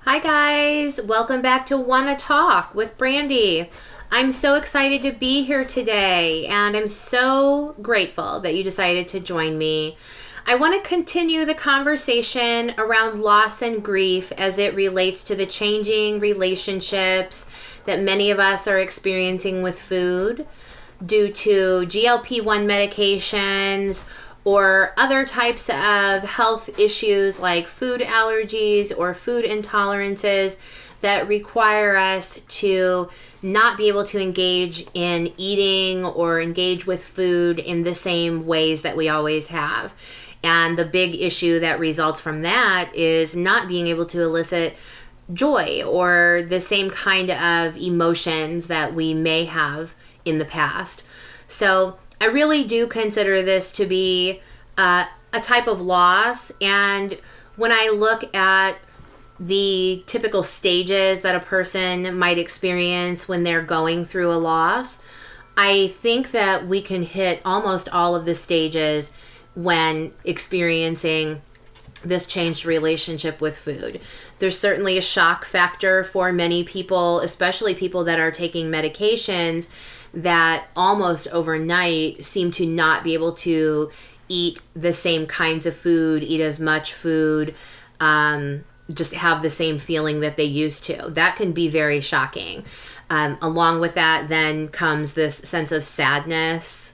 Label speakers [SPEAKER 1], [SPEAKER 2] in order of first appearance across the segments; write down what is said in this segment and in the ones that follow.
[SPEAKER 1] Hi guys, welcome back to Wanna Talk with Brandy. I'm so excited to be here today and I'm so grateful that you decided to join me. I want to continue the conversation around loss and grief as it relates to the changing relationships that many of us are experiencing with food due to GLP-1 medications or other types of health issues like food allergies or food intolerances that require us to not be able to engage in eating or engage with food in the same ways that we always have. And the big issue that results from that is not being able to elicit joy or the same kind of emotions that we may have in the past. So I really do consider this to be a type of loss. And when I look at the typical stages that a person might experience when they're going through a loss, I think that we can hit almost all of the stages when experiencing this changed relationship with food. There's certainly a shock factor for many people, especially people that are taking medications that almost overnight seem to not be able to eat the same kinds of food, eat as much food, just have the same feeling that they used to. That can be very shocking. Along with that then comes this sense of sadness,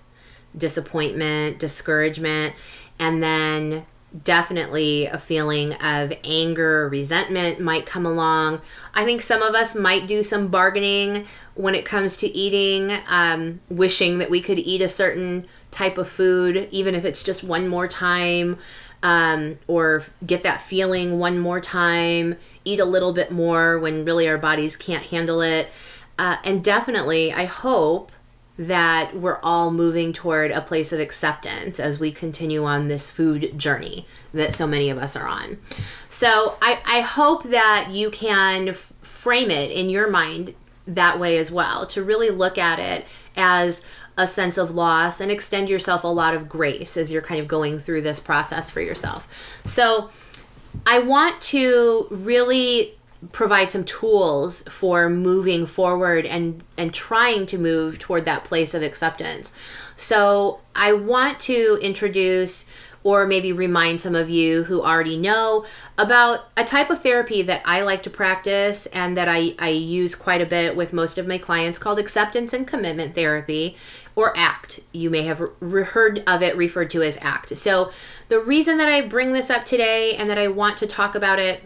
[SPEAKER 1] disappointment, discouragement, and then definitely a feeling of anger, resentment might come along. I think some of us might do some bargaining when it comes to eating, wishing that we could eat a certain type of food, even if it's just one more time, or get that feeling one more time, eat a little bit more when really our bodies can't handle it. And definitely, I hope that we're all moving toward a place of acceptance as we continue on this food journey that so many of us are on. So I hope that you can frame it in your mind that way as well, to really look at it as a sense of loss and extend yourself a lot of grace as you're kind of going through this process for yourself. So I want to really provide some tools for moving forward and trying to move toward that place of acceptance. So I want to introduce or maybe remind some of you who already know about a type of therapy that I like to practice and that I use quite a bit with most of my clients called acceptance and commitment therapy, or ACT. You may have heard of it referred to as ACT. So the reason that I bring this up today and that I want to talk about it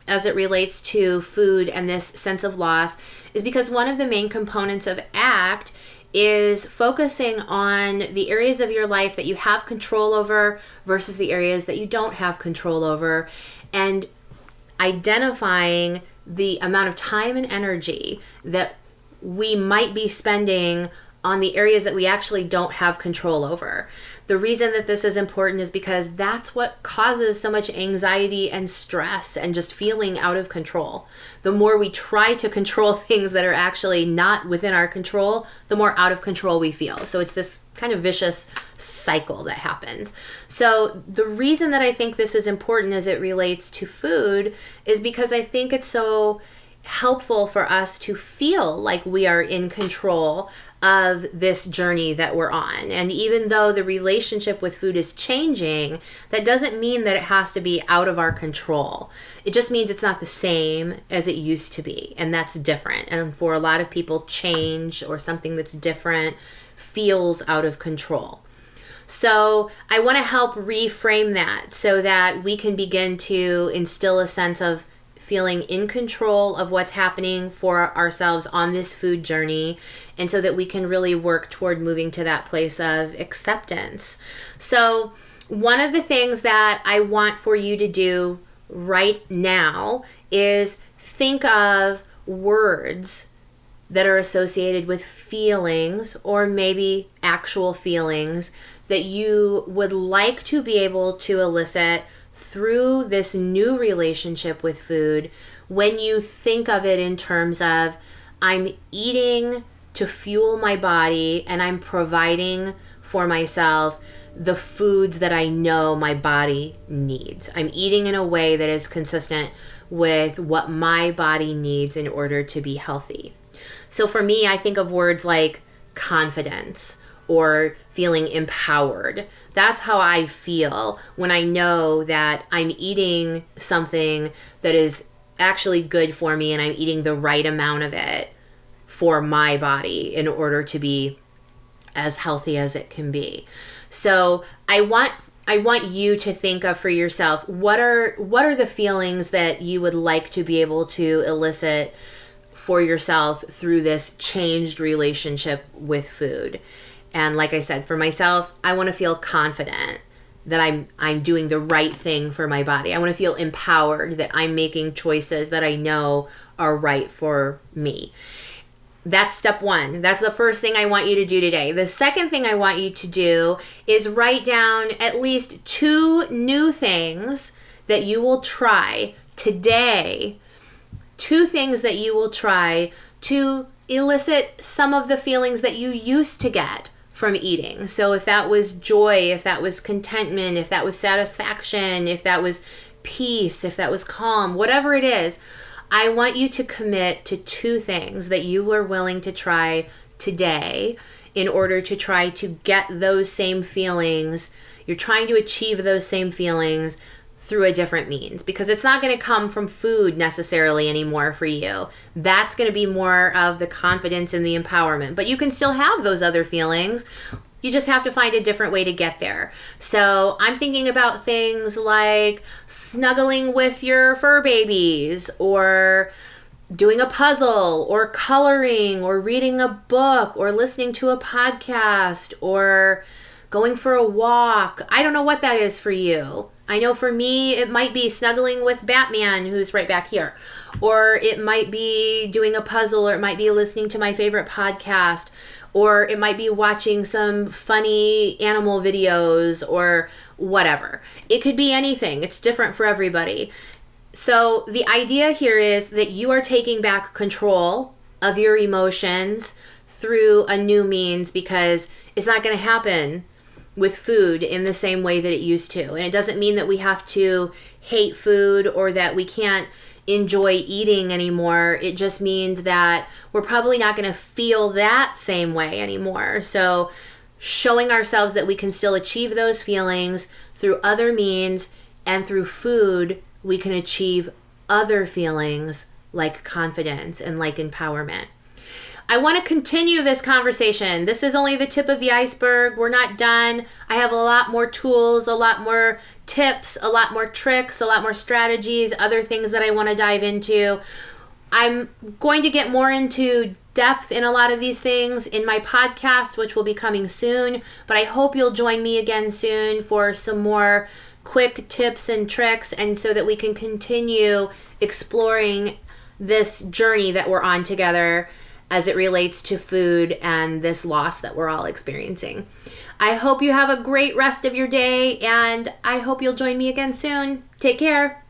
[SPEAKER 1] as it relates to food and this sense of loss is because one of the main components of ACT is focusing on the areas of your life that you have control over versus the areas that you don't have control over, and identifying the amount of time and energy that we might be spending on the areas that we actually don't have control over. The reason that this is important is because that's what causes so much anxiety and stress and just feeling out of control. The more we try to control things that are actually not within our control, the more out of control we feel. So it's this kind of vicious cycle that happens. So the reason that I think this is important as it relates to food is because I think it's so helpful for us to feel like we are in control of this journey that we're on. And even though the relationship with food is changing, that doesn't mean that it has to be out of our control. It just means it's not the same as it used to be, and that's different. And for a lot of people, change or something that's different feels out of control. So I want to help reframe that so that we can begin to instill a sense of feeling in control of what's happening for ourselves on this food journey, and so that we can really work toward moving to that place of acceptance. So one of the things that I want for you to do right now is think of words that are associated with feelings or maybe actual feelings that you would like to be able to elicit through this new relationship with food when you think of it in terms of, I'm eating to fuel my body and I'm providing for myself the foods that I know my body needs. I'm eating in a way that is consistent with what my body needs in order to be healthy. So for me, I think of words like confidence or feeling empowered. That's how I feel when I know that I'm eating something that is actually good for me and I'm eating the right amount of it for my body in order to be as healthy as it can be. So I want you to think of for yourself, what are the feelings that you would like to be able to elicit for yourself through this changed relationship with food? And like I said, for myself, I want to feel confident that I'm doing the right thing for my body. I want to feel empowered that I'm making choices that I know are right for me. That's step one. That's the first thing I want you to do today. The second thing I want you to do is write down at least 2 new things that you will try today. 2 things that you will try to elicit some of the feelings that you used to get from eating. So if that was joy, if that was contentment, if that was satisfaction, if that was peace, if that was calm, whatever it is, I want you to commit to 2 things that you are willing to try today in order to try to get those same feelings. You're trying to achieve those same feelings through a different means, because it's not going to come from food necessarily anymore for you. That's going to be more of the confidence and the empowerment, but you can still have those other feelings. You just have to find a different way to get there. So I'm thinking about things like snuggling with your fur babies, or doing a puzzle, or coloring, or reading a book, or listening to a podcast, or going for a walk. I don't know what that is for you. I know for me, it might be snuggling with Batman, who's right back here. Or it might be doing a puzzle, or it might be listening to my favorite podcast, or it might be watching some funny animal videos, or whatever. It could be anything. It's different for everybody. So the idea here is that you are taking back control of your emotions through a new means, because it's not going to happen with food in the same way that it used to. And it doesn't mean that we have to hate food or that we can't enjoy eating anymore. It just means that we're probably not going to feel that same way anymore. So showing ourselves that we can still achieve those feelings through other means, and through food, we can achieve other feelings like confidence and like empowerment. I want to continue this conversation. This is only the tip of the iceberg. We're not done. I have a lot more tools, a lot more tips, a lot more tricks, a lot more strategies, other things that I want to dive into. I'm going to get more into depth in a lot of these things in my podcast, which will be coming soon. But I hope you'll join me again soon for some more quick tips and tricks, and so that we can continue exploring this journey that we're on together as it relates to food and this loss that we're all experiencing. I hope you have a great rest of your day, and I hope you'll join me again soon. Take care.